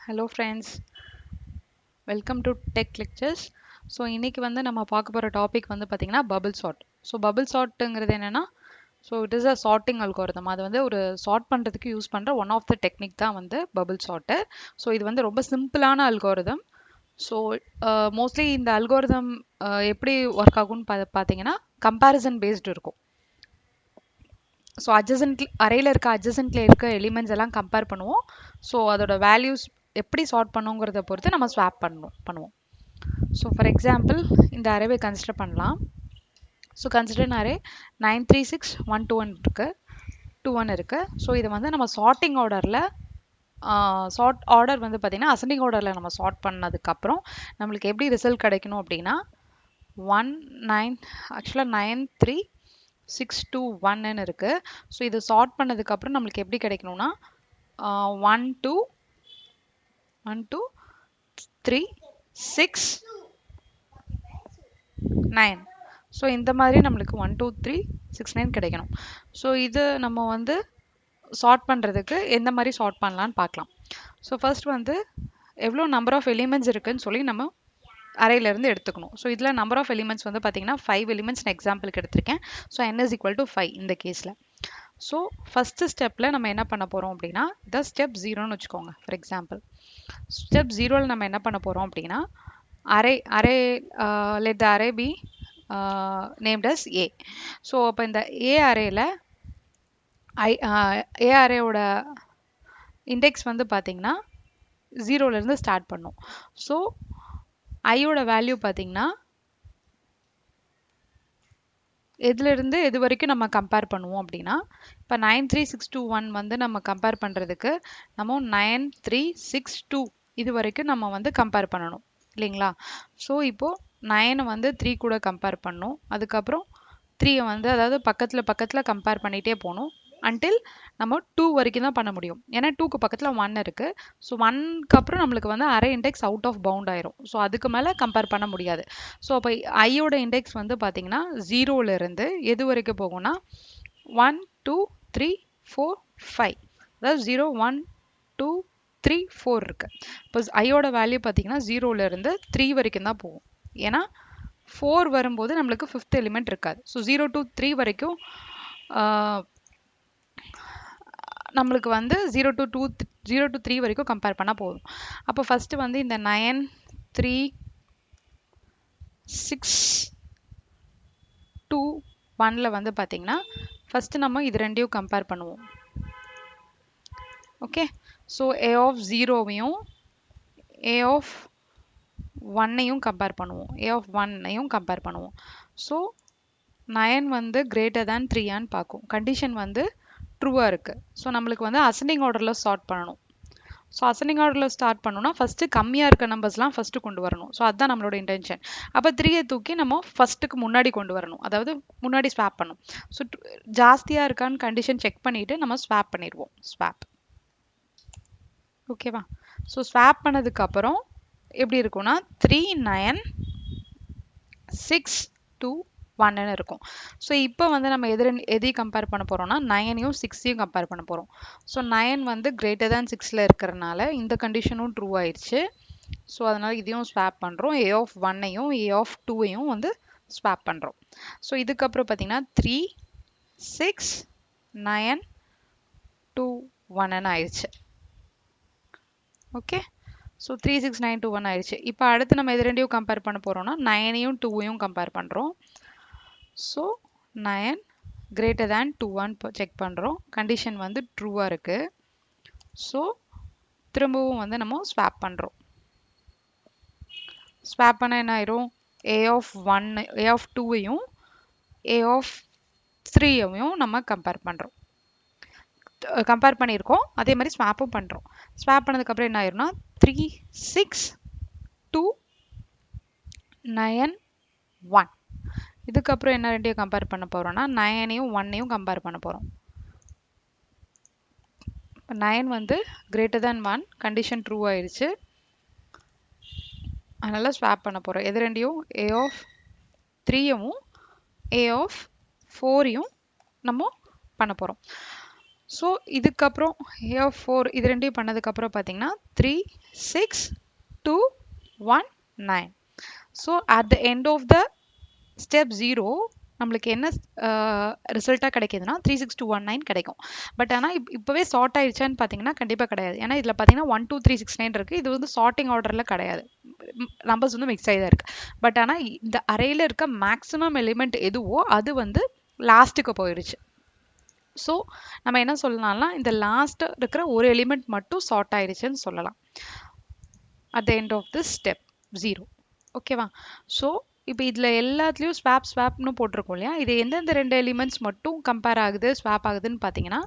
Hello friends, welcome to Tech Lectures. So இன்னைக்கு வந்து நம்ம பார்க்க போகிற டாபிக் வந்து பார்த்தீங்கன்னா பபிள் சார்ட். ஸோ பபிள் சார்ட்டுங்கிறது என்னென்னா it is a sorting algorithm. அது வந்து ஒரு சார்ட் பண்ணுறதுக்கு யூஸ் பண்ணுற ஒன் ஆஃப் த டெக்னிக் தான் வந்து பபிள் சார்ட்டு. ஸோ இது வந்து ரொம்ப சிம்பிளான அல்காரிதம். ஸோ மோஸ்ட்லி இந்த அல்காரிதம் எப்படி ஒர்க் ஆகும்னு பார்த்தீங்கன்னா கம்பேரிசன் பேஸ்டு இருக்கும். ஸோ அறையில் இருக்க எலிமெண்ட்ஸ் எல்லாம் கம்பேர் பண்ணுவோம். ஸோ அதோட வேல்யூஸ் எப்படி சார்ட் பண்ணுங்கிறத பொறுத்து நம்ம ஸ்வாப் பண்ணுவோம். ஸோ ஃபார் எக்ஸாம்பிள் இந்த அரேவை கன்சிடர் பண்ணலாம். ஸோ கன்சிடர் அரே 936 121 இருக்கு, 21 இருக்கு. ஸோ இதை வந்து நம்ம சார்ட்டிங் ஆர்டரில் சார்ட் ஆர்டர் வந்து பார்த்தீங்கன்னா அசெண்டிங் ஆர்டரில் நம்ம சார்ட் பண்ணதுக்கப்புறம் நம்மளுக்கு எப்படி ரிசல்ட் கிடைக்கணும் அப்படின்னா 93621 இருக்கு. ஸோ இது சார்ட் பண்ணதுக்கப்புறம் நம்மளுக்கு எப்படி கிடைக்கணும்னா 1 2 3 6 9. ஸோ இந்த மாதிரி நம்மளுக்கு 1 2 3 6 9 கிடைக்கணும். ஸோ இது நம்ம வந்து சார்ட் பண்ணுறதுக்கு எந்த மாதிரி சார்ட் பண்ணலான்னு பார்க்கலாம். ஸோ ஃபர்ஸ்ட் வந்து எவ்வளோ நம்பர் ஆஃப் எலிமெண்ட்ஸ் இருக்குன்னு சொல்லி நம்ம அறையிலேருந்து எடுத்துக்கணும். ஸோ இதில் நம்பர் ஆஃப் எலிமெண்ட்ஸ் வந்து பார்த்தீங்கன்னா 5 எலிமெண்ட்ஸ் நான் எக்ஸாம்பிளுக்கு எடுத்திருக்கேன். So n is equal to 5 இந்த கேஸில். ஸோ ஃபஸ்ட்டு ஸ்டெப்பில் நம்ம என்ன பண்ண போகிறோம் அப்படின்னா இதை ஸ்டெப் 0ன்னு வச்சுக்கோங்க. ஃபார் எக்ஸாம்பிள் ஸ்டெப் 0ல் நம்ம என்ன பண்ண போகிறோம் அப்படின்னா let the array be named as A. So அப்போ இந்த A அரேயில் A அரேயோட இண்டெக்ஸ் வந்து பார்த்தீங்கன்னா 0லேருந்து ஸ்டார்ட் பண்ணும். ஸோ ஐயோட வேல்யூ பார்த்தீங்கன்னா எதுலேருந்து எது வரைக்கும் நம்ம கம்பேர் பண்ணுவோம் அப்படின்னா இப்போ 93621 வந்து நம்ம கம்பேர் பண்ணுறதுக்கு நம்ம 9362 இது வரைக்கும் நம்ம வந்து கம்பேர் பண்ணணும் இல்லைங்களா? ஸோ இப்போது 9 வந்து 3 கூட கம்பேர் பண்ணணும். அதுக்கப்புறம் 3 வந்து அதாவது பக்கத்தில் கம்பேர் பண்ணிகிட்டே போகணும் அன்டில் நம்ம 2 வரைக்கும் தான் பண்ண முடியும். ஏன்னா 2க்கு பக்கத்தில் 1 இருக்குது. ஸோ 1க்கு அப்புறம் நம்மளுக்கு வந்து array index out of bound ஆயிரும். ஸோ அதுக்கு மேலே கம்பேர் பண்ண முடியாது. ஸோ அப்போ ஐயோட இண்டெக்ஸ் வந்து பார்த்தீங்கன்னா 0லேருந்து எது வரைக்கும் போகும்னா 1 2 3 4 5, அதாவது 0 1 2 3 4 இருக்குது. இப்போ ஐயோட வேல்யூ பார்த்தீங்கன்னா 0லேருந்து 3 வரைக்கும் தான் போகும். ஏன்னா 4 வரும்போது நம்மளுக்கு 5th எலிமெண்ட் இருக்காது. ஸோ 0 to 3 வரைக்கும் நம்மளுக்கு வந்து 0 to 3 வரைக்கும் கம்பேர் பண்ணால் போதும். அப்போ ஃபஸ்ட்டு வந்து இந்த 9 3 6 2 1ல் வந்து பார்த்தீங்கன்னா ஃபஸ்ட்டு நம்ம இது ரெண்டையும் கம்பேர் பண்ணுவோம். ஓகே, ஸோ A of 0வையும் A of 1ஐயும் கம்பேர் பண்ணுவோம். A of 1ஐயும் கம்பேர் பண்ணுவோம். ஸோ 9 வந்து greater than 3ஆன்னு பார்க்கும். கண்டிஷன் வந்து ட்ரூவாக இருக்குது. ஸோ நம்மளுக்கு வந்து அசெண்டிங் ஆர்டரில் ஸ்டார்ட் பண்ணணும். ஸோ அசெண்டிங் ஆர்டரில் ஸ்டார்ட் பண்ணணும்னா ஃபஸ்ட்டு கம்மியாக இருக்க நம்பர்ஸ்லாம் ஃபஸ்ட்டு கொண்டு வரணும். ஸோ அதுதான் நம்மளோட இன்டென்ஷன். அப்போ 3ஐ தூக்கி நம்ம ஃபஸ்ட்டுக்கு முன்னாடி கொண்டு வரணும், அதாவது முன்னாடி ஸ்வாப் பண்ணணும். ஸோ ஜாஸ்தியாக இருக்கான்னு கண்டிஷன் செக் பண்ணிவிட்டு நம்ம ஸ்வாப் பண்ணிடுவோம். ஸ்வாப் ஓகேவா? ஸோ ஸ்வாப் பண்ணதுக்கப்புறம் எப்படி இருக்கும்னா 3 9 6 2 1ன்னு இருக்கும். ஸோ இப்போ வந்து நம்ம எதையும் கம்பேர் பண்ண போகிறோம்னா 9ஐயும் 6ஐயும் கம்பேர் பண்ண போகிறோம். ஸோ 9 வந்து greater than 6ல் இருக்கிறனால இந்த கண்டிஷனும் ட்ரூ ஆயிடுச்சு. ஸோ அதனால் இதையும் ஸ்வாப் பண்ணுறோம். A of 1ஐயும் A of 2ஐயும் வந்து ஸ்வாப் பண்ணுறோம். ஸோ இதுக்கப்புறம் பார்த்தீங்கன்னா 3 6 9 2 1ன்னு ஆயிடுச்சு. ஓகே, ஸோ 3 6 9 2 1 ஆயிடுச்சு. இப்போ அடுத்து நம்ம இது ரெண்டையும் கம்பேர் பண்ண போகிறோம்னா 9ஐயும் 2ஐயும் கம்பேர் பண்ணுறோம். ஸோ 9 greater than 2 செக் பண்ணுறோம். கண்டிஷன் வந்து ட்ரூவாக இருக்குது. ஸோ திரும்பவும் வந்து நம்ம ஸ்வாப் பண்ணுறோம். ஸ்வாப் பண்ண என்ன ஆயிரும்? A of 2ஐயும் A of 3ஐயும் நம்ம கம்பேர் பண்ணியிருக்கோம். அதே மாதிரி ஸ்வாப்பும் பண்ணுறோம். ஸ்வாப் பண்ணதுக்கப்புறம் என்ன ஆயிரும்னா 3 6 2 9 1. இதுக்கப்புறம் என்ன ரெண்டையும் கம்பேர் பண்ண போகிறோம்னா 9ஐயும் 1ஐயும் கம்பேர் பண்ண போகிறோம். 9 வந்து greater than 1 கண்டிஷன் ட்ரூ ஆயிடுச்சு. அதனால் ஸ்வாப் பண்ண போகிறோம். எது ரெண்டையும் A of 3ஐயும் A of 4ஐயும் நம்ம பண்ண போகிறோம். ஸோ இதுக்கப்புறம் A4 இது ரெண்டையும் பண்ணதுக்கப்புறம் பார்த்தீங்கன்னா 3 6 2 1 9. So at the end of the step 0 நம்மளுக்கு என்ன ரிசல்ட்டாக கிடைக்குதுன்னா 36219 கிடைக்கும். பட் ஆனால் இப்போவே சார்ட் ஆயிடுச்சான்னு பார்த்தீங்கன்னா கண்டிப்பாக கிடையாது. ஏன்னா இதில் பார்த்தீங்கன்னா 12369 இருக்குது. இது வந்து சார்ட்டிங் ஆர்டரில் கிடையாது, நம்பர்ஸ் வந்து மிக்ஸ் ஆகி தான் இருக்குது. பட் ஆனால் இந்த அரேயில் இருக்க மேக்ஸிமம் எலிமெண்ட் எதுவோ அது வந்து லாஸ்ட்டுக்கு போயிடுச்சு. ஸோ நம்ம என்ன சொல்லலாம்னா இந்த லாஸ்ட் இருக்கிற ஒரு எலிமெண்ட் மட்டும் சார்ட் ஆயிடுச்சுன்னு சொல்லலாம் at the end of this step 0. ஓகேவா? ஸோ இப்போ இதில் எல்லாத்துலேயும் ஸ்வாப்னு போட்டிருக்கோம் இல்லையா, இது எந்தெந்த ரெண்டு எலிமெண்ட்ஸ் மட்டும் கம்பேர் ஆகுது ஸ்வாப் ஆகுதுன்னு பார்த்தீங்கன்னா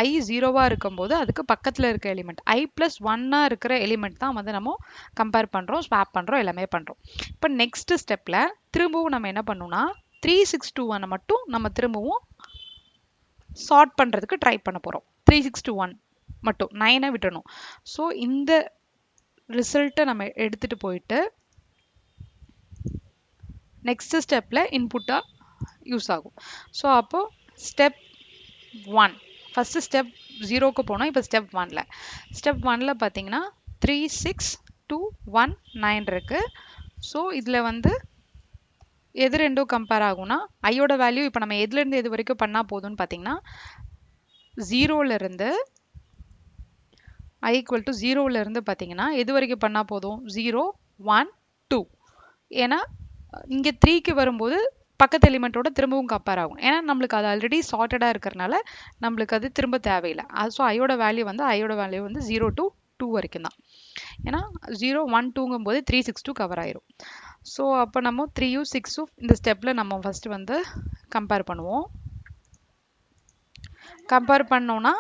ஐ 0வா இருக்கும்போது அதுக்கு பக்கத்தில் இருக்க எலிமெண்ட் I + 1 இருக்கிற எலிமெண்ட் தான் வந்து நம்ம கம்பேர் பண்ணுறோம், ஸ்வாப் பண்ணுறோம், எல்லாமே பண்ணுறோம். இப்போ நெக்ஸ்ட் ஸ்டெப்பில் திரும்பவும் நம்ம என்ன பண்ணோம்னா 3621 மட்டும் நம்ம திரும்பவும் சார்ட் பண்ணுறதுக்கு ட்ரை பண்ண போகிறோம். 3621 மட்டும் 9 விட்டணும். ஸோ இந்த ரிசல்ட்டை நம்ம எடுத்துகிட்டு போயிட்டு நெக்ஸ்ட் ஸ்டெப்பில் இன்புட்டாக யூஸ் ஆகும். ஸோ அப்போது ஸ்டெப் 1 ஃபஸ்ட்டு ஸ்டெப் 0க்கு போனோம். இப்போ ஸ்டெப் 1ல் பார்த்தீங்கன்னா 36219 இருக்குது. ஸோ இதில் வந்து எது ரெண்டும் கம்பேர் ஆகும்னா ஐயோட வேல்யூ இப்போ நம்ம எதுலேருந்து எது வரைக்கும் பண்ணால் போதும்னு பார்த்தீங்கன்னா 0லேருந்து I = 0லேருந்து பார்த்தீங்கன்னா எது வரைக்கும் பண்ணால் போதும் 0 1 2. ஏன்னா இங்கே 3க்கு வரும்போது பக்கத்து எலிமெண்ட்டோட திரும்பவும் கம்பேர் ஆகும். ஏன்னா நம்மளுக்கு அது ஆல்ரெடி சார்ட்டடாக இருக்கிறனால நம்மளுக்கு அது திரும்ப தேவையில்லை. ஸோ ஐயோட வேல்யூ வந்து 0 to 2 வரைக்கும் தான். ஏன்னா 0 1 2ங்கும்போது 362 கவர் ஆயிரும். ஸோ அப்போ நம்ம 3யும் 6ம் இந்த ஸ்டெப்பில் நம்ம ஃபஸ்ட்டு வந்து கம்பேர் பண்ணுவோம். கம்பேர் பண்ணோன்னா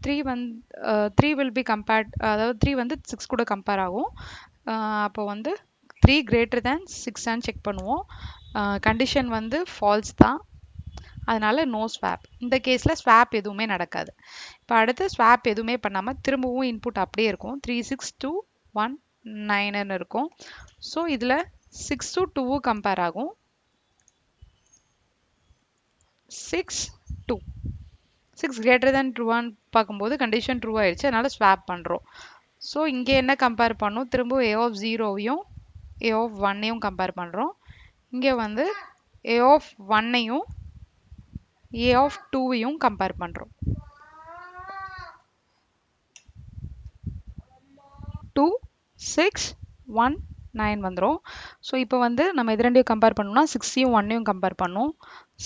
3 will be compared, அதாவது 3 வந்து 6 கூட கம்பேர் ஆகும். அப்போ வந்து 3 greater than 6 செக் பண்ணுவோம். கண்டிஷன் வந்து ஃபால்ஸ் தான், அதனால நோ ஸ்வாப். இந்த கேஸில் ஸ்வாப் எதுவுமே நடக்காது. இப்போ அடுத்து ஸ்வாப் எதுவுமே பண்ணாமல் திரும்பவும் இன்புட் அப்படியே இருக்கும், 36219 இருக்கும். ஸோ இதில் 6 to 2 கம்பேர் ஆகும். 6 greater than 2 பார்க்கும்போது கண்டிஷன் ட்ரூ ஆயிடுச்சு, அதனால ஸ்வாப் பண்ணுறோம். ஸோ இங்கே என்ன கம்பேர் பண்ணோம், திரும்ப A0வையும் A1ஐயும் கம்பேர் பண்ணுறோம். இங்கே வந்து A1ஐயும் A2வையும் கம்பேர் பண்ணுறோம். 2 6 1 9 வந்துடும். ஸோ இப்போ வந்து நம்ம இது ரெண்டையும் கம்பேர் பண்ணோம்னா 6ஐயும் 1ஐயும் கம்பேர் பண்ணோம்.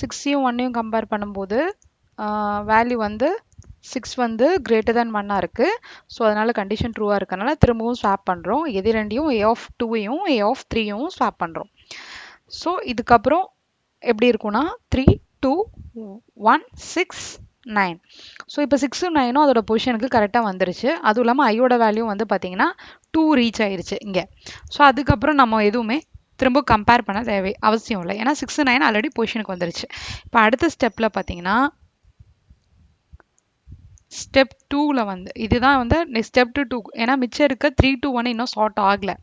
6ஐயும் 1ஐயும் கம்பேர் பண்ணும்போது வேல்யூ வந்து 6 வந்து greater than 1 இருக்குது. ஸோ அதனால் கண்டிஷன் ட்ரூவாக இருக்கனால திரும்பவும் ஸ்வாப் பண்ணுறோம். எது ரெண்டையும் A2வையும் A3யும் ஸ்வாப் பண்ணுறோம். ஸோ இதுக்கப்புறம் எப்படி இருக்கும்னா 3 2 1 6 9. ஸோ இப்போ 6ம் 9ம் அதோட பொசிஷனுக்கு கரெக்டாக வந்துருச்சு. அதுவும் இல்லாமல் ஐயோட வேல்யூ வந்து பார்த்தீங்கன்னா 2 ரீச் ஆயிருச்சு இங்கே. ஸோ அதுக்கப்புறம் நம்ம எதுவுமே திரும்ப கம்பேர் பண்ண அவசியம் இல்லை, ஏன்னா 6 9 ஆல்ரெடி பொசிஷனுக்கு வந்துருச்சு. இப்போ அடுத்த ஸ்டெப்பில் பார்த்தீங்கன்னா ஸ்டெப் 2ல் வந்து இதுதான் வந்து ஸ்டெப் 2, ஏன்னா மிச்சம் இருக்க 3 to 1 இன்னும் சார்ட் ஆகலை.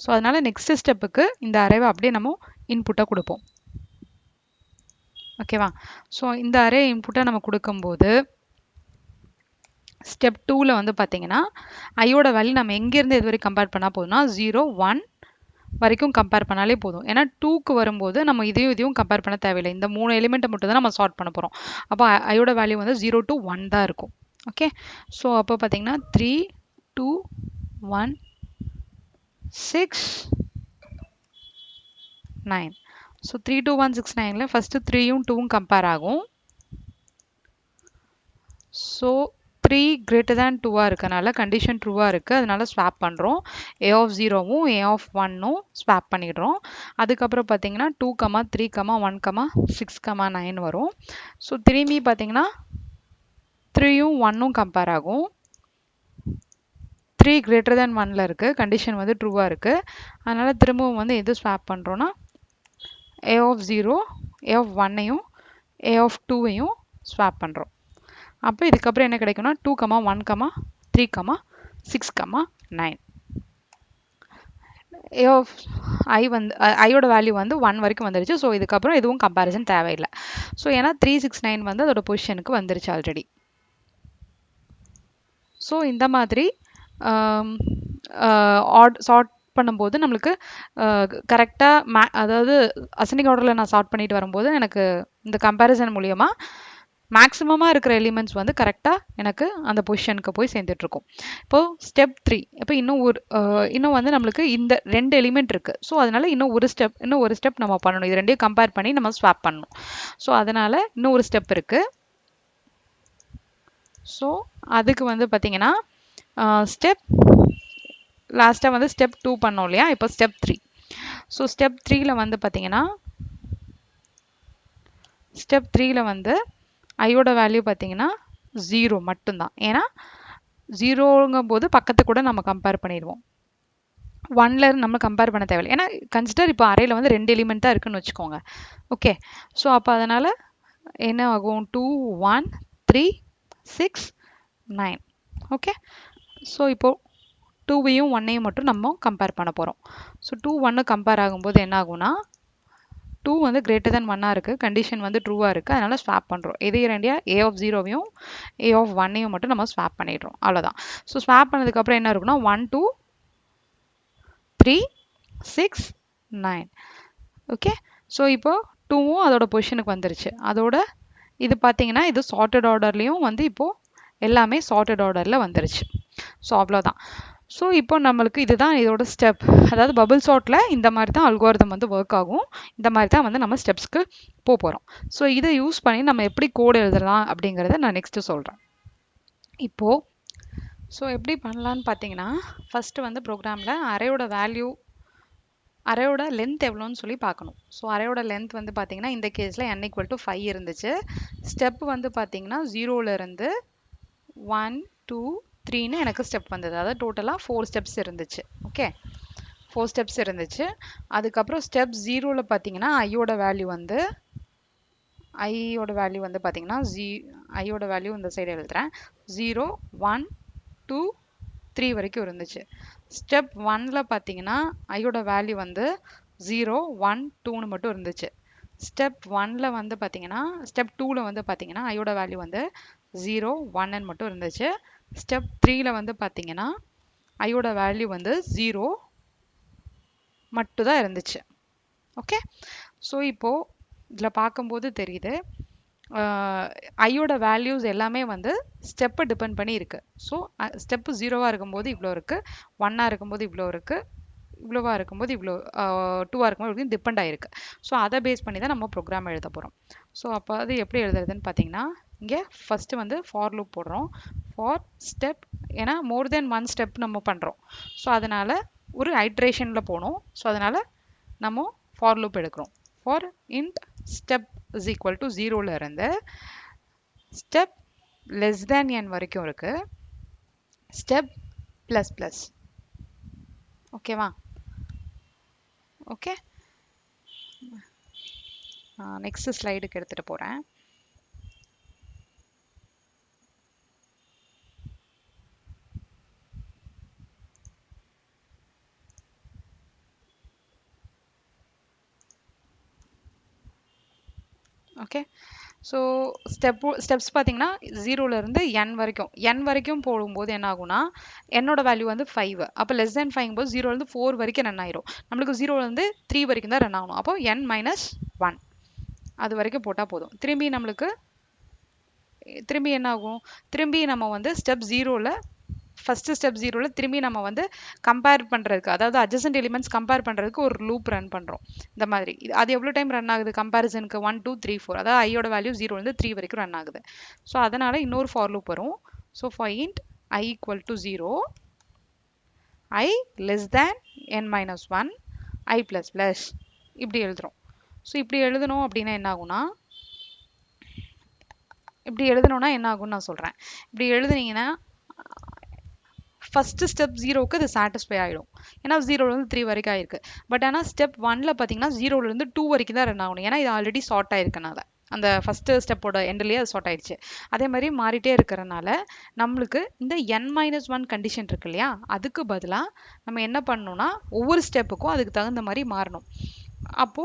ஸோ அதனால நெக்ஸ்ட் ஸ்டெப்புக்கு இந்த அரேவை அப்படியே நம்ம இன்புட்டாக கொடுப்போம். ஓகேவா? ஸோ இந்த அரே இன்புட்டாக நம்ம கொடுக்கும்போது ஸ்டெப் 2ல் வந்து பார்த்தீங்கன்னா ஐயோட வேல்யூ நம்ம எங்கேருந்து இது வரைக்கும் கம்பேர் பண்ணால் போதும்னா 0 1 வரைக்கும் கம்பேர் பண்ணாலே போதும். ஏன்னா 2க்கு வரும்போது நம்ம இதையும் கம்பேர் பண்ண தேவையில்லை, இந்த 3 எலிமெண்ட்டை மட்டும் தான் நம்ம சார்ட் பண்ண போகிறோம். அப்போ ஐயோட வேல்யூ வந்து 0 to 1 தான் இருக்கும். ஓகே, ஸோ அப்போ பார்த்தீங்கன்னா 3 2 1 6 9. ஸோ 3 2 1 6 9ல் ஃபஸ்ட்டு 3யும் 2ம் கம்பேர் ஆகும். ஸோ 3 greater than 2 இருக்கனால கண்டிஷன் ட்ரூவாக இருக்குது, அதனால ஸ்வாப் பண்ணுறோம். A0வும் A1ம் ஸ்வாப் பண்ணிடுறோம். அதுக்கப்புறம் பார்த்தீங்கன்னா 2 3 1 6 9 வரும். ஸோ திரும்பி பார்த்தீங்கன்னா 3யும் 1ம் கம்பேர் ஆகும். 3 greater than 1ல் இருக்குது, கண்டிஷன் வந்து ட்ரூவாக இருக்குது, அதனால் திரும்பவும் வந்து எது ஸ்வாப் பண்ணுறோன்னா A0 A1ஐயும் A2வையும் ஸ்வாப் பண்ணுறோம். அப்போ இதுக்கப்புறம் என்ன கிடைக்கும்னா 2 1 3 6 9. ஏ ஆஃப் ஐ வந்து ஐயோட வேல்யூ வந்து 1 வரைக்கும் வந்துருச்சு. ஸோ இதுக்கப்புறம் எதுவும் கம்பேரிசன் தேவையில்லை. ஸோ ஏன்னா 369 வந்து அதோட பொசிஷனுக்கு வந்துருச்சு ஆல்ரெடி. ஸோ இந்த மாதிரி சார்ட் பண்ணும்போது நம்மளுக்கு கரெக்டாக அதாவது அசெண்டிங் ஆர்டரில் நான் சார்ட் பண்ணிட்டு வரும்போது எனக்கு இந்த கம்பேரிசன் மூலியமா மேக்ஸிமமாக இருக்கிற எலிமெண்ட்ஸ் வந்து கரெக்டாக எனக்கு அந்த பொசிஷனுக்கு போய் சேர்ந்துட்ருக்கும். இப்போது ஸ்டெப் 3 இப்போ இன்னும் வந்து நம்மளுக்கு இந்த 2 எலிமெண்ட் இருக்குது. ஸோ அதனால இன்னும் ஒரு ஸ்டெப் நம்ம பண்ணணும். இது ரெண்டையும் கம்பேர் பண்ணி நம்ம ஸ்வாப் பண்ணணும். ஸோ அதனால் இன்னும் ஒரு ஸ்டெப் இருக்குது. ஸோ அதுக்கு வந்து பார்த்தீங்கன்னா ஸ்டெப் லாஸ்ட்டாக வந்து ஸ்டெப் 2 பண்ணோம் இல்லையா, இப்போ ஸ்டெப் 3. ஸோ ஸ்டெப் 3ல வந்து பார்த்தீங்கன்னா ஸ்டெப் 3ல வந்து ஐயோட வேல்யூ பார்த்தீங்கன்னா 0 மட்டும்தான். ஏன்னா 0ங்கும் போது பக்கத்து கூட நம்ம கம்பேர் பண்ணிடுவோம். 1ல நம்ம கம்பேர் பண்ண தேவையில்லை. ஏன்னா கன்சிடர் இப்போ அரேல வந்து 2 எலிமெண்ட் தான் இருக்குன்னு வச்சுக்கோங்க. ஓகே, ஸோ அப்போ அதனால் என்ன ஆகும், 2 1 3 6 9. ஓகே, ஸோ இப்போது 2வையும் 1ஐயும் மட்டும் நம்ம கம்பேர் பண்ண போகிறோம். ஸோ 2 1 கம்பேர் ஆகும்போது என்ன ஆகும்னா 2 வந்து கிரேட்டர் தென் 1ஆக இருக்குது, கண்டிஷன் வந்து ட்ரூவாக இருக்குது, அதனால் ஸ்வாப் பண்ணுறோம். இதையும் ரெண்டியா ஏ ஆஃப் 0வையும் ஏ ஆஃப் 1ஐயும் மட்டும் நம்ம ஸ்வாப் பண்ணிடுறோம். அவ்வளோதான். ஸோ ஸ்வாப் பண்ணதுக்கப்புறம் என்ன இருக்குன்னா 1 2 3 6 9. ஓகே, ஸோ இப்போ 2வும் அதோட பொசிஷனுக்கு வந்துருச்சு. அதோட இது பார்த்தீங்கன்னா இது சார்ட்டட் ஆர்டர்லேயும் வந்து இப்போது எல்லாமே சார்ட்டட் ஆர்டரில் வந்துருச்சு. ஸோ அவ்வளோதான். ஸோ இப்போ நம்மளுக்கு இதுதான் இதோட ஸ்டெப். அதாவது பபிள் சார்ட்டில் இந்த மாதிரி தான் அல்காரிதம் வந்து ஒர்க் ஆகும். இந்த மாதிரி தான் வந்து நம்ம ஸ்டெப்ஸ்க்கு போகிறோம். ஸோ இதை யூஸ் பண்ணி நம்ம எப்படி கோடு எழுதலாம் அப்படிங்கிறத நான் நெக்ஸ்ட்டு சொல்கிறேன். இப்போது ஸோ எப்படி பண்ணலான்னு பார்த்தீங்கன்னா ஃபஸ்ட்டு வந்து ப்ரோக்ராமில் அரேயோட லென்த் எவ்வளோன்னு சொல்லி பார்க்கணும். ஸோ அரேயோட லென்த் வந்து பார்த்தீங்கன்னா இந்த கேஸில் n = 5 இருந்துச்சு. ஸ்டெப் வந்து பார்த்தீங்கன்னா 0லேருந்து 1 2 3ன்னு எனக்கு ஸ்டெப் வந்தது. அதாவது டோட்டலாக 4 ஸ்டெப்ஸ் இருந்துச்சு. ஓகே, 4 ஸ்டெப்ஸ் இருந்துச்சு. அதுக்கப்புறம் ஸ்டெப் 0ல பார்த்தீங்கன்னா ஐயோட வேல்யூ வந்து பார்த்தீங்கன்னா ஐயோட வேல்யூ இந்த சைடு எழுதுறேன். 0 1 2 3 வரைக்கும் இருந்துச்சு. ஸ்டெப் 1ல பார்த்தீங்கன்னா ஐயோட வேல்யூ வந்து 0 1 2ன்னு மட்டும் இருந்துச்சு. ஸ்டெப் 1ல வந்து பார்த்தீங்கன்னா ஸ்டெப் 2ல வந்து பார்த்தீங்கன்னா ஐயோட வேல்யூ வந்து 0 1ன்னு மட்டும் இருந்துச்சு. ஸ்டெப் 3ல வந்து பார்த்தீங்கன்னா ஐயோட வேல்யூ வந்து 0 மட்டும் தான் இருந்துச்சு. ஓகே, ஸோ இப்போது இதில் பார்க்கும்போது தெரியுது ஐயோட வேல்யூஸ் எல்லாமே வந்து ஸ்டெப்பை டிபெண்ட் பண்ணி இருக்குது. ஸோ ஸ்டெப்பு 0வாக இருக்கும்போது இவ்வளோ இருக்குது, 1ஆக இருக்கும்போது இவ்வளோ இருக்குது, இவ்வளோவா இருக்கும்போது இவ்வளோ, 2ஆக இருக்கும்போது டிபெண்ட் ஆகிருக்கு. ஸோ அதை பேஸ் பண்ணி தான் நம்ம ப்ரோக்ராம் எழுத போகிறோம். ஸோ அப்போ அது எப்படி எழுதுறதுன்னு பார்த்தீங்கன்னா இங்கே ஃபஸ்ட்டு வந்து ஃபார் லூப் போடுறோம். ஃபார் ஸ்டெப், ஏன்னா மோர் தென் 1 ஸ்டெப் நம்ம பண்ணுறோம். ஸோ அதனால் ஒரு ஐட்ரேஷனில் போகணும். ஸோ அதனால் நம்ம ஃபார் லூப் எடுக்கிறோம். For int step is equal to 0லேருந்து ஸ்டெப் லெஸ் தேன் n வரைக்கும் இருக்குது, ஸ்டெப் ப்ளஸ் ப்ளஸ். ஓகேவா? ஓகே, நெக்ஸ்ட் ஸ்லைடுக்கு எடுத்துகிட்டு போகிறேன். ஓகே, ஸோ ஸ்டெப்ஸ் பார்த்தீங்கன்னா 0லேருந்து n வரைக்கும் போடும்போது என்ன ஆகும்னா என்னோட வேல்யூ வந்து 5. அப்போ லெஸ் தேன் 5 போது 0லேருந்து 4 வரைக்கும் ரன் ஆயிரும். நம்மளுக்கு 0லேருந்து 3 வரைக்கும் தான் ரன் ஆகணும். அப்போ n - 1 அது வரைக்கும் போட்டால் போதும். திரும்பி என்ன ஆகும், திரும்பி நம்ம வந்து ஸ்டெப் 0ல ஃபஸ்ட்டு ஸ்டெப் 0ல திரும்பி நம்ம வந்து கம்பேர் பண்ணுறதுக்கு, அதாவது அட்ஜசன்ட் எலிமெண்ட்ஸ் கம்பேர் பண்ணுறதுக்கு ஒரு லூப் ரன் பண்ணுறோம். இந்த மாதிரி அது எவ்வளோ டைம் ரன் ஆகுது கம்பேரிசனுக்கு, 1 2 3 4, அதாவது ஐயோட வேல்யூ 0லேருந்து 3 வரைக்கும் ரன் ஆகுது. ஸோ அதனால் இன்னொரு ஃபார் லூப் வரும். So for int i = 0, i less than n - 1, i ++ இப்படி எழுதுகிறோம். ஸோ இப்படி எழுதணும் அப்படின்னா என்ன ஆகும்னா, என்ன ஆகும்னு நான் சொல்கிறேன். இப்படி எழுதுனீங்கன்னா ஃபஸ்ட்டு ஸ்டெப் 0க்கு அது சாட்டிஸ்ஃபை ஆகிடும். ஏன்னா 0லேருந்து 3 வரைக்கும் ஆயிருக்கு. பட் ஆனால் ஸ்டெப் 1ல பார்த்தீங்கன்னா 0லேருந்து 2 வரைக்கும் தான் ரன் ஆகணும். ஏன்னா இது ஆல்ரெடி ஷார்ட் ஆயிருக்கனால. அந்த ஃபர்ஸ்ட் ஸ்டெப்போட எண்ட்லயே அது சார்ட் ஆயிடுச்சு. அதே மாதிரி மாறிட்டே இருக்கிறனால நம்மளுக்கு இந்த n-1 கண்டிஷன் இருக்கு இல்லையா, அதுக்கு பதிலா நம்ம என்ன பண்ணணும்னா ஒவ்வொரு ஸ்டெப்புக்கும் அதுக்கு தகுந்த மாதிரி மாறணும். அப்போ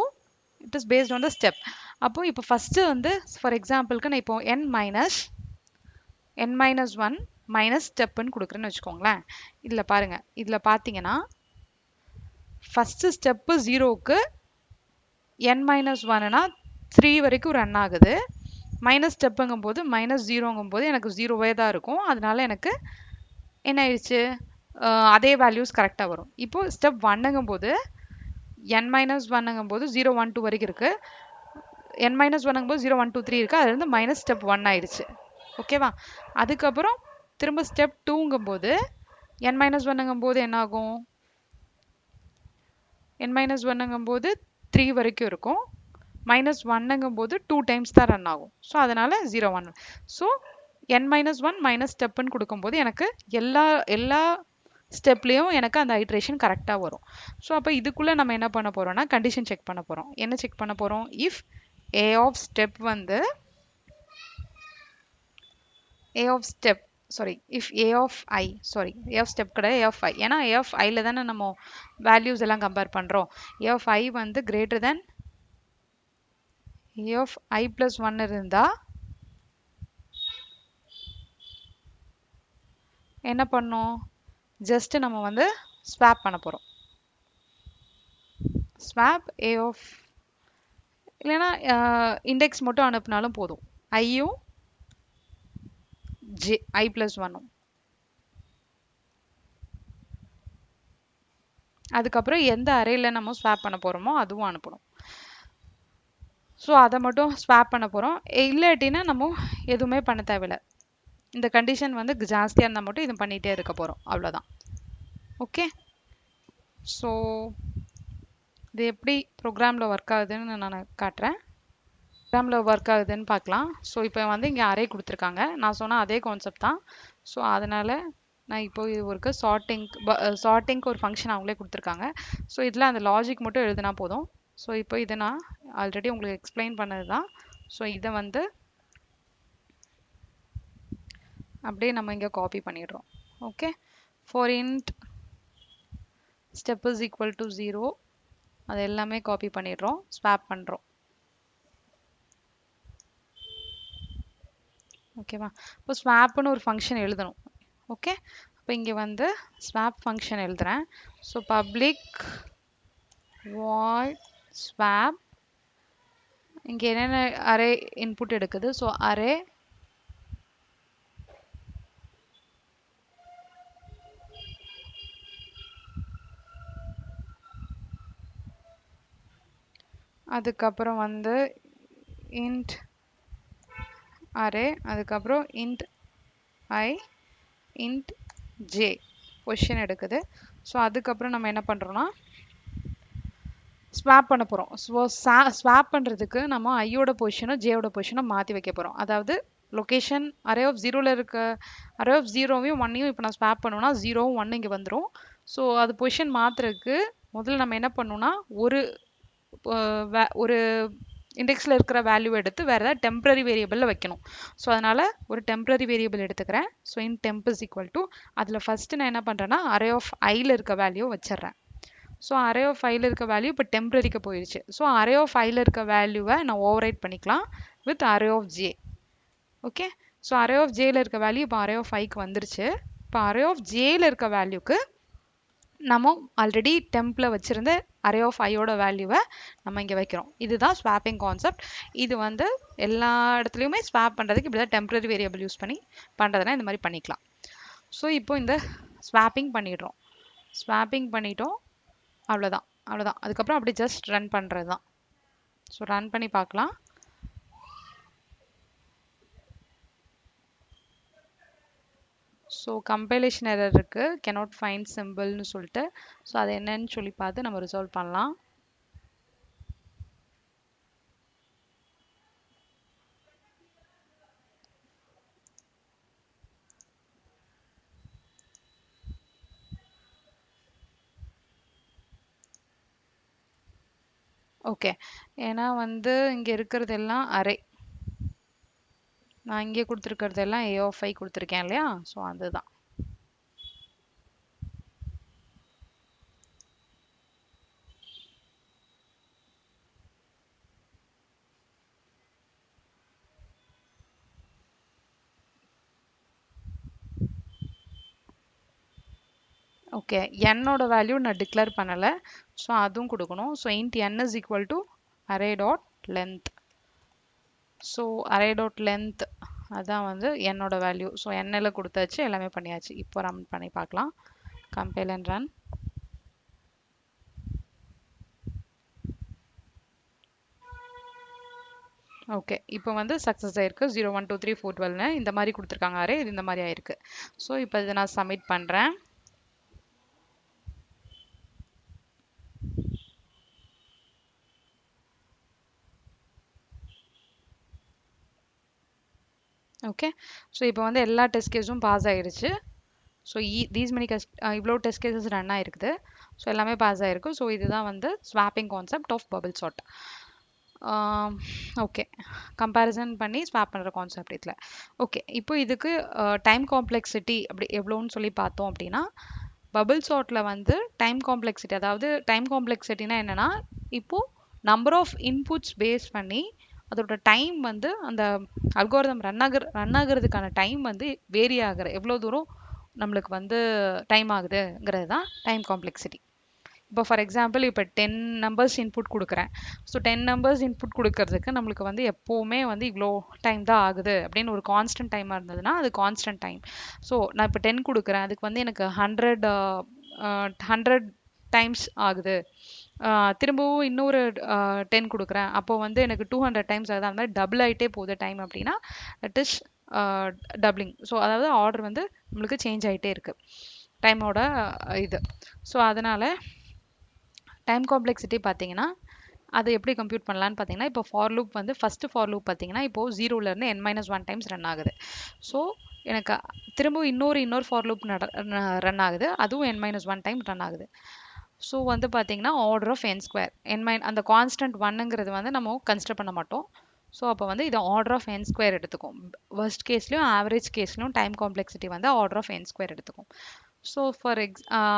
it is based on the step. அப்போ இப்போ ஃபர்ஸ்ட் வந்து ஃபார் எக்ஸாம்பிளுக்கு நான் இப்போ n-1 மைனஸ் ஸ்டெப்னு கொடுக்குறேன்னு வச்சுக்கோங்களேன். இதில் பாருங்க, இதில் பார்த்தீங்கன்னா ஃபர்ஸ்ட் ஸ்டெப்பு 0க்கு n-1னா 3 வரைக்கும் ரன் ஆகுது. மைனஸ் ஸ்டெப்புங்கும் போது -0ங்கும் போது எனக்கு 0வே தான் இருக்கும். அதனால எனக்கு என்ன ஆயிடுச்சு, அதே வேல்யூஸ் கரெக்டாக வரும். இப்போ ஸ்டெப் 1ங்கும் போது n-1ங்கும் போது 0 1 2 வரைக்கும் இருக்கு. n-1ங்கும் போது 0 1 2 3 இருக்கு. அது வந்து மைனஸ் ஸ்டெப் 1 ஆயிடுச்சு. ஓகேவா? அதுக்கப்புறம் திரும்ப ஸ்டெப் 2ங்கும் போது n-1ங்கும் போது என்ன ஆகும், n-1ங்கும் போது 3 வரைக்கும் இருக்கும். -1ங்கும் போது 2 டைம்ஸ் தான் ரன் ஆகும். ஸோ அதனால 0 1. ஸோ n-1 மைனஸ் ஸ்டெப்னு கொடுக்கும்போது எனக்கு எல்லா எல்லா ஸ்டெப்லேயும் எனக்கு அந்த ஐட்ரேஷன் கரெக்டாக வரும். ஸோ அப்போ இதுக்குள்ளே நம்ம என்ன பண்ண போகிறோம்னா கண்டிஷன் செக் பண்ண போகிறோம். என்ன செக் பண்ண போகிறோம், இஃப் a ஆஃப் ஸ்டெப் வந்து a of step sorry if a of i sorry a of step கிடையாது, a ஆஃப் i. ஏன்னா a ஆஃப் iல தானே நம்ம வேல்யூஸ் எல்லாம் கம்பேர் பண்ணுறோம். a ஆஃப் i வந்து greater than a of i plus 1 இருந்தா என்ன பண்ணோம், ஜஸ்ட் நம்ம வந்து ஸ்வாப் பண்ண போகிறோம். ஸ்வாப் a ஆஃப், இல்லைன்னா இண்டெக்ஸ் மட்டும் அனுப்புனாலும் போதும். ஐயும் ஜே i plus 1ம். அதுக்கப்புறம் எந்த அரேல நம்ம ஸ்வாப் பண்ண போகிறோமோ அதுவும் அனுப்பணும். ஸோ அதை மட்டும் ஸ்வாப் பண்ண போகிறோம். இல்லாட்டினா நம்ம எதுவுமே பண்ண தேவையில்லை. இந்த கண்டிஷன் வந்து ஜாஸ்தியாக இருந்தால் மட்டும் இது பண்ணிகிட்டே இருக்க போகிறோம், அவ்வளோதான். ஓகே, ஸோ இது எப்படி ப்ரோக்ராமில் ஒர்க் ஆகுதுன்னு நான் காட்டுறேன். ப்ரோக்ராமில் ஒர்க் ஆகுதுன்னு பார்க்கலாம். ஸோ இப்போ வந்து இங்கே அரே கொடுத்துருக்காங்க, நான் சொன்ன அதே கான்செப்ட் தான். ஸோ அதனால் நான் இப்போ ஒரு சார்ட்டிங்க்கு ஒரு ஃபங்க்ஷன் அவங்களே கொடுத்துருக்காங்க. ஸோ இதில் அந்த லாஜிக் மட்டும் எழுதினா போதும். ஸோ இப்போ இதை நான் ஆல்ரெடி உங்களுக்கு எக்ஸ்பிளைன் பண்ணது தான். ஸோ இதை வந்து அப்படியே நம்ம இங்கே காப்பி பண்ணிடுறோம். Okay, for int step is equal to 0 அது எல்லாமே காப்பி பண்ணிடுறோம், ஸ்வாப் பண்ணுறோம். ஓகேவா? இப்போ ஸ்வாப்னு ஒரு ஃபங்க்ஷன் எழுதணும். ஓகே, இப்போ இங்கே வந்து ஸ்வாப் ஃபங்க்ஷன் எழுதுறேன். ஸோ பப்ளிக் void swap, இங்கே என்னென்ன அரே இன்புட் எடுக்குது, ஸோ அரே அதுக்கப்புறம் வந்து int அரே, அதுக்கப்புறம் int i int j position எடுக்குது. ஸோ அதுக்கப்புறம் நம்ம என்ன பண்ணுறோம்னா ஸ்வாப் பண்ண போகிறோம். ஸோ ஸ்வாப் பண்ணுறதுக்கு நம்ம ஐயோட பொசிஷனும் ஜேயோட பொசிஷனும் மாற்றி வைக்க போகிறோம். அதாவது லொக்கேஷன் அரே ஆஃப் 0ல் இருக்க அரே ஆஃப் 0வையும் 1ஐயும் இப்போ நான் ஸ்வாப் பண்ணோன்னா 0வும் 1 இங்கே வந்துடும். ஸோ அது பொசிஷன் மாற்றுறதுக்கு முதல்ல நம்ம என்ன பண்ணணும்னா ஒரு இண்டெக்ஸில் இருக்கிற வேல்யூ எடுத்து வேறு ஏதாவது டெம்பரரி வேரியபிளில் வைக்கணும். ஸோ அதனால் ஒரு டெம்பரரி வேரியபிள் எடுத்துக்கிறேன். So in temp is equal to, அதில் ஃபஸ்ட்டு நான் என்ன பண்ணுறேன்னா அரே ஆஃப் ஐயில் இருக்க வேல்யூ வச்சிடுறேன். ஸோ அரே ஆஃப் ஐயில் இருக்க வேல்யூ இப்போ டெம்பரரிக்கு போயிடுச்சு. ஸோ அரே ஆஃப் ஐயில் இருக்க வேல்யூவை நான் ஓவர் ரைட் பண்ணிக்கலாம் with array of J. Okay, so array of ஜேயில் இருக்க வேல்யூ இப்போ அரே ஆஃப் ஐக்கு வந்துருச்சு. இப்போ அரே ஆஃப் ஜேயில் இருக்க வேல்யூக்கு நம்ம ஆல்ரெடி டெம்பில் வச்சுருந்த அரே ஆஃப் ஐயோட வேல்யூவை நம்ம இங்கே வைக்கிறோம். இதுதான் ஸ்வாப்பிங் கான்செப்ட். இது வந்து எல்லா இடத்துலையுமே ஸ்வாப் பண்ணுறதுக்கு இப்படி தான் டெம்பரரி வேரியபிள் யூஸ் பண்ணி பண்ணுறதுனா இந்த மாதிரி பண்ணிக்கலாம். ஸோ இப்போ இந்த ஸ்வாப்பிங் பண்ணிடுறோம். ஸ்வாப்பிங் பண்ணிட்டோம், அவ்வளோதான் அவ்வளோதான். அதுக்கப்புறம் அப்படி ஜஸ்ட் ரன் பண்ணுறது தான். ஸோ ரன் பண்ணி பார்க்கலாம். ஸோ கம்பைலேஷன் எரர் இருக்குது, cannot find symbolனு சொல்லிட்டு. ஸோ அது என்னன்னு சொல்லி பார்த்து நம்ம ரிசால்வ் பண்ணலாம். ஓகே, ஏன்னா வந்து இங்கே இருக்கிறது எல்லாம் அரே. நான் இங்கே கொடுத்துருக்கிறது எல்லாம் a of I கொடுத்துருக்கேன் இல்லையா? ஸோ அதுதான். ஓகே, என்னோட வேல்யூ நான் டிக்ளேர் பண்ணலை, ஸோ அதுவும் கொடுக்கணும். So int n is equal to array dot length. So array dot length அதான் வந்து என்னோட வேல்யூ. ஸோ என்னில் கொடுத்தாச்சு, எல்லாமே பண்ணியாச்சு. இப்போ ரன் பண்ணி பார்க்கலாம். Compile and run. ஓகே, இப்போ வந்து சக்ஸஸ் ஆயிருக்கு. 0 1 2 3 4 12 இந்த மாதிரி கொடுத்துருக்காங்க அரே, இது இந்த மாதிரி ஆயிருக்கு. ஸோ இப்போ இதை நான் சப்மிட் பண்ணுறேன். ஓகே, ஸோ இப்போ வந்து எல்லா டெஸ்ட் கேஸும் பாஸ் ஆயிடுச்சு. ஸோ தீஸ் மெனி இவ்வளோ டெஸ்ட் கேசஸ் ரன் ஆயிருக்குது. ஸோ எல்லாமே பாஸ் ஆயிருக்கு. ஸோ இதுதான் வந்து swapping concept of bubble sort. Okay, comparison பண்ணி ஸ்வாப் பண்ணுற கான்செப்ட் இதில். ஓகே, இப்போ இதுக்கு டைம் காம்ப்ளெக்சிட்டி அப்படி எவ்வளோன்னு சொல்லி பார்த்தோம் அப்படின்னா, பபிள் சார்ட்டில் வந்து டைம் காம்ப்ளெக்சிட்டி, அதாவது டைம் காம்ப்ளெக்சிட்டினா என்னென்னா, இப்போது நம்பர் ஆஃப் இன்புட்ஸ் பேஸ் பண்ணி அதோட டைம் வந்து அந்த அல்கோரிதம் ரன் ஆகுறதுக்கான டைம் வந்து வேரி ஆகுற எவ்வளோ தூரம் நம்மளுக்கு வந்து டைம் ஆகுதுங்கிறது தான் டைம் காம்ப்ளெக்சிட்டி. இப்போ ஃபார் எக்ஸாம்பிள் இப்போ 10 நம்பர்ஸ் இன்புட் கொடுக்குறேன். ஸோ 10 நம்பர்ஸ் இன்புட் கொடுக்கறதுக்கு நம்மளுக்கு வந்து எப்போவுமே வந்து இவ்வளோ டைம் தான் ஆகுது அப்படின்னு ஒரு கான்ஸ்டன்ட் டைமாக இருந்ததுன்னா அது கான்ஸ்டன்ட் டைம். ஸோ நான் இப்போ 10 கொடுக்குறேன், அதுக்கு வந்து எனக்கு 100 டைம்ஸ் ஆகுது. திரும்பவும் இன்னொரு 10 கொடுக்குறேன், அப்போ வந்து எனக்கு 200 டைம்ஸ் ஆகுது. அந்த மாதிரி டபுள் ஆகிட்டே போகுது டைம் அப்படின்னா தட் இஸ் டபுளிங். ஸோ அதாவது ஆர்டர் வந்து நம்மளுக்கு சேஞ்ச் ஆகிட்டே இருக்குது டைமோட இது. ஸோ அதனால் டைம் காம்ப்ளெக்சிட்டி பார்த்தீங்கன்னா அதை எப்படி கம்ப்யூட் பண்ணலான்னு பார்த்தீங்கன்னா, இப்போ ஃபார் லூப் வந்து ஃபஸ்ட்டு ஃபார் லூப் பார்த்தீங்கன்னா இப்போது 0லேருந்து n-1 டைம்ஸ் ரன் ஆகுது. ஸோ எனக்கு திரும்பவும் இன்னொரு ஃபார் லூப் ரன் ஆகுது, அதுவும் n-1 டைம் ரன் ஆகுது. ஸோ வந்து பார்த்தீங்கன்னா ஆர்டர் ஆஃப் n ஸ்கொயர் அந்த கான்ஸ்டன்ட் 1ங்கிறது வந்து நம்ம கன்சிடர் பண்ண மாட்டோம். ஸோ அப்போ வந்து இது ஆர்டர் ஆஃப் n ஸ்கொயர் எடுத்துக்கும். வர்ஸ்ட் கேஸ்லையும் ஆவரேஜ் கேஸ்லையும் டைம் காம்ப்ளெக்சிட்டி வந்து ஆர்டர் ஆஃப் n ஸ்கொயர் எடுத்துக்கும். ஸோ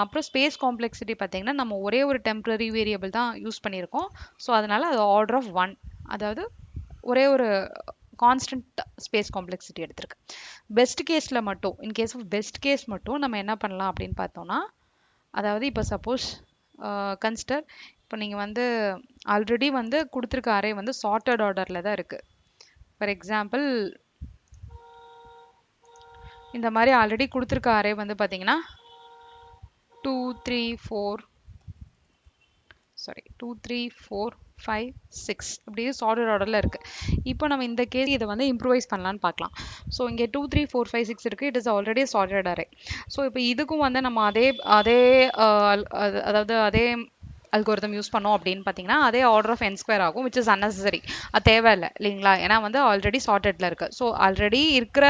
அப்புறம் ஸ்பேஸ் காம்ப்ளெக்சிட்டி பார்த்தீங்கன்னா நம்ம ஒரே ஒரு டெம்பரரி வேரியபிள் தான் யூஸ் பண்ணியிருக்கோம். ஸோ அதனால அது ஆர்டர் ஆஃப் 1, அதாவது ஒரே ஒரு கான்ஸ்டன்ட் ஸ்பேஸ் காம்ப்ளெக்சிட்டி எடுத்திருக்கு. பெஸ்ட் கேஸில் மட்டும், in case of best case மட்டும் நம்ம என்ன பண்ணலாம் அப்படின்னு பார்த்தோம்னா, அதாவது இப்போ சப்போஸ் கன்சிடர் இப்போ நீங்கள் வந்து ஆல்ரெடி வந்து கொடுத்துருக்க அரே வந்து சார்ட்டட் ஆர்டரில் தான் இருக்குது. ஃபார் எக்ஸாம்பிள் இந்த மாதிரி ஆல்ரெடி கொடுத்துருக்க அரே வந்து பார்த்தீங்கன்னா 2 3 4 5 6 அப்படியே சார்ட்டட் ஆர்டரில் இருக்குது. இப்போ நம்ம இந்த கேஸ் இதை வந்து இம்ப்ரூவைஸ் பண்ணலான்னு பார்க்கலாம். ஸோ இங்கே 2 3 4 5 6 இருக்குது, it is already sorted array. So இப்போ இதுக்கும் வந்து நம்ம அதாவது அதே அல்கோரிதம் யூஸ் பண்ணோம் அப்படின்னு பார்த்தீங்கன்னா அதே ஆர்டர் ஆஃப் n ஸ்கொயர் ஆகும், விச் இஸ் அன்னெசரி. அது தேவையில்லை இல்லைங்களா, ஏன்னா வந்து ஆல்ரெடி சார்ட்டட்ல இருக்கு. ஸோ ஆல்ரெடி இருக்கிற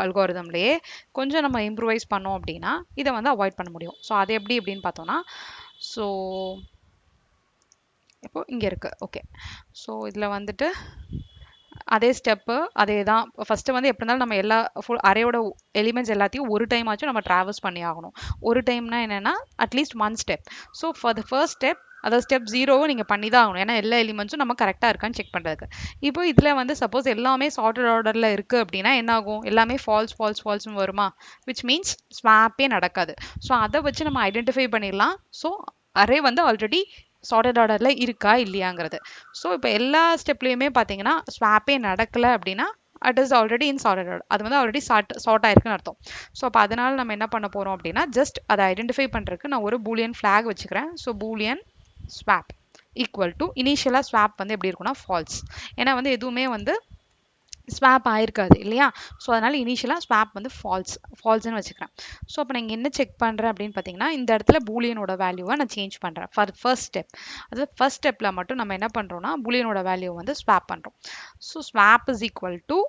அல்கோரிதம்லேயே கொஞ்சம் நம்ம இம்ப்ரூவைஸ் பண்ணோம் அப்படின்னா இதை வந்து அவாய்ட் பண்ண முடியும். ஸோ அது எப்படி அப்படின்னு பார்த்தோம்னா, ஸோ இப்போ இங்கே இருக்குது. ஓகே, ஸோ இதில் வந்துட்டு அதே ஸ்டெப்பு அதே தான். ஃபஸ்ட்டு வந்து எப்படி இருந்தாலும் நம்ம எல்லா அரேயோட எலிமெண்ட்ஸ் எல்லாத்தையும் ஒரு டைம் ஆச்சும் நம்ம ட்ராவல்ஸ் பண்ணி ஆகணும். ஒரு டைம்னா என்னென்னா at least 1 step. So for the first step, அதாவது ஸ்டெப் 0வும் நீங்கள் பண்ணி தான் ஆகணும், ஏன்னா எல்லா எலிமெண்ட்ஸும் நம்ம கரெக்டாக இருக்கான்னு செக் பண்ணுறதுக்கு. இப்போ இதில் வந்து சப்போஸ் எல்லாமே சார்ட்டட் ஆர்டரில் இருக்குது அப்படின்னா என்ன ஆகும், எல்லாமே ஃபால்ஸ்னு வருமா, விச் மீன்ஸ் ஸ்வாப்பே நடக்காது. ஸோ அதை வச்சு நம்ம ஐடென்டிஃபை பண்ணிடலாம். ஸோ அரே வந்து ஆல்ரெடி சார்ட்டட் ஆர்டரில் இருக்கா இல்லையாங்கிறது. ஸோ இப்போ எல்லா ஸ்டெப்லேயுமே பார்த்தீங்கன்னா ஸ்வாப்பே நடக்கலை அப்படின்னா it is already in sorted order, அது வந்து ஆல்ரெடி சார்ட் ஆயிருக்குன்னு அர்த்தம். ஸோ அப்போ அதனால் நம்ம என்ன பண்ண போகிறோம் அப்படின்னா, ஜஸ்ட் அதை ஐடென்டிஃபை பண்ணுறதுக்கு நான் ஒரு பூலியன் ஃப்ளாக் வச்சுக்கிறேன். So boolean swap equal to இனிஷியலாக ஸ்வாப் வந்து எப்படி இருக்குன்னா ஃபால்ஸ், ஏன்னா வந்து எதுவுமே வந்து ஸ்வாப் ஆயிருக்காது இல்லையா. ஸோ அதனால் இனிஷியலாக ஸ்வாப் வந்து ஃபால்ஸ்ன்னு வச்சுக்கிறேன். ஸோ அப்போ நான் இங்கே என்ன செக் பண்ணுறேன் அப்படின்னு பார்த்தீங்கன்னா, இந்த இடத்துல பூலியனோட வேல்யூவை நான் சேஞ்ச் பண்ணுறேன் ஃபார் ஃபர்ஸ்ட் ஸ்டெப். அதாவது ஃபர்ஸ்ட் ஸ்டெப்பில் மட்டும் நம்ம என்ன பண்ணுறோம்னா பூலியனோட வேல்யூ வந்து ஸ்வாப் பண்ணுறோம். So swap is equal to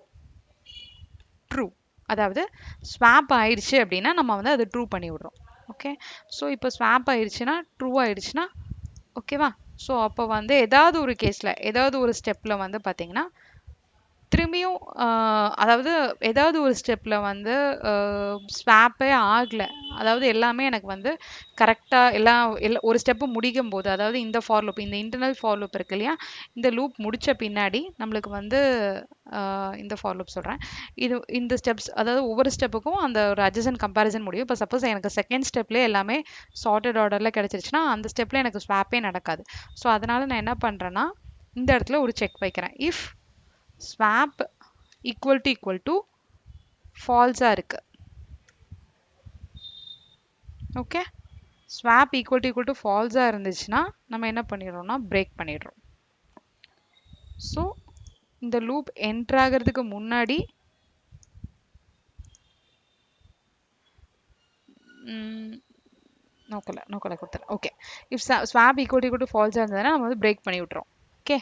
true, அதாவது ஸ்வாப் ஆயிடுச்சு அப்படின்னா நம்ம வந்து அதை ட்ரூ பண்ணி விடுறோம். ஓகே, ஸோ இப்போ ஸ்வாப் ஆயிடுச்சுன்னா ட்ரூ ஆயிடுச்சுன்னா ஓகேவா. ஸோ அப்போ வந்து ஏதாவது ஒரு கேஸில் ஏதாவது ஒரு ஸ்டெப்பில் வந்து பார்த்தீங்கன்னா திரும்பியும் அதாவது ஏதாவது ஒரு ஸ்டெப்பில் வந்து ஸ்வாப்பே ஆகலை, அதாவது எல்லாமே எனக்கு வந்து கரெக்டாக எல்லாம் ஒரு ஸ்டெப்பு முடிக்கும் போது, அதாவது இந்த ஃபார் லூப், இந்த இன்டர்னல் ஃபார் லூப் இருக்கு இல்லையா, இந்த லூப் முடித்த பின்னாடி நம்மளுக்கு வந்து இந்த ஃபார் லூப் சொல்கிறேன், இந்த ஸ்டெப்ஸ், அதாவது ஒவ்வொரு ஸ்டெப்புக்கும் அந்த ஒரு அட்ஜசன்ட் கம்பேரிசன் முடியும். இப்போ சப்போஸ் எனக்கு செகண்ட் ஸ்டெப்லேயே எல்லாமே சார்ட்டட் ஆர்டரில் கிடச்சிருச்சுன்னா அந்த ஸ்டெப்பில் எனக்கு ஸ்வாப்பே நடக்காது. ஸோ அதனால் நான் என்ன பண்ணுறேன்னா இந்த இடத்துல ஒரு செக் வைக்கிறேன். இஃப் swap equal to false-ஆ இருக்கு. ஓகே, swap equal to false-ஆ இருந்துச்சுன்னா நம்ம என்ன பண்ணிடுறோம்னா பிரேக் பண்ணிடுறோம். ஸோ இந்த லூப் என்டர் ஆகிறதுக்கு முன்னாடி நோக்கலை கொடுத்துறேன். Okay, if swap equal to false-ஆ இருந்ததுன்னா நம்ம வந்து பிரேக் பண்ணி விட்டுறோம். ஓகே,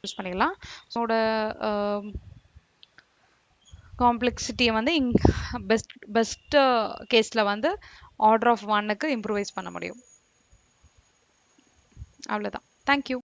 யூஸ் பண்ணிக்கலாம். ஸோட காம்ப்ளெக்சிட்டியை வந்து பெஸ்ட் கேஸில் வந்து ஆர்டர் ஆஃப் 1க்கு இம்ப்ரூவைஸ் பண்ண முடியும். அவ்வளோதான். தேங்க்யூ.